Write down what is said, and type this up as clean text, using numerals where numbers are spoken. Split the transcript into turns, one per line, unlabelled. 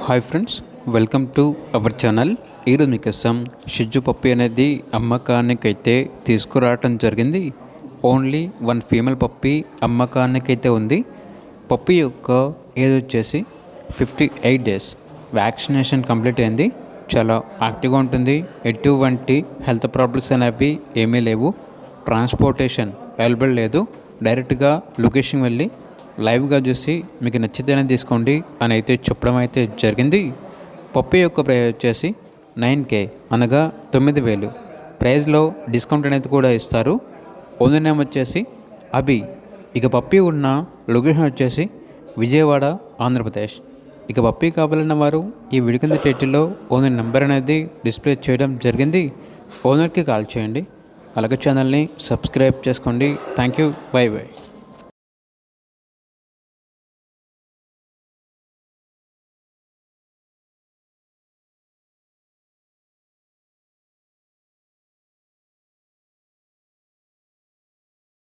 Hi friends, welcome to our channel. ఈరోజు మీకోసం షిజ్జు పప్పి అనేది అమ్మకానికైతే తీసుకురావటం జరిగింది. ఓన్లీ వన్ ఫీమేల్ పప్పి అమ్మకానికైతే ఉంది. పప్పి యొక్క ఏజ్ వచ్చేసి 58 డేస్. వ్యాక్సినేషన్ కంప్లీట్ అయింది. చాలా యాక్టివ్గా ఉంటుంది. ఎటువంటి హెల్త్ ప్రాబ్లమ్స్ అనేవి ఏమీ లేవు. ట్రాన్స్పోర్టేషన్ అవైలబుల్ లేదు. డైరెక్ట్గా లొకేషన్ వెళ్ళి లైవ్గా చూసి మీకు నచ్చితేనే తీసుకోండి అని అయితే చెప్పడం అయితే జరిగింది. పప్పి యొక్క ప్రైస్ వచ్చేసి 9K అనగా 9,000. ప్రైస్లో డిస్కౌంట్ అనేది కూడా ఇస్తారు. ఓనర్ నేమ్ వచ్చేసి అభి. ఇక పప్పి ఉన్న లొకేషన్ వచ్చేసి విజయవాడ, ఆంధ్రప్రదేశ్. ఇక పప్పి కావాలన్న వారు ఈ వీడియో కింద టైటిల్లో ఓనర్ నెంబర్ అనేది డిస్ప్లే చేయడం జరిగింది. ఓనర్కి కాల్ చేయండి. అలాగే ఛానల్ని సబ్స్క్రైబ్ చేసుకోండి. Thank you. By by.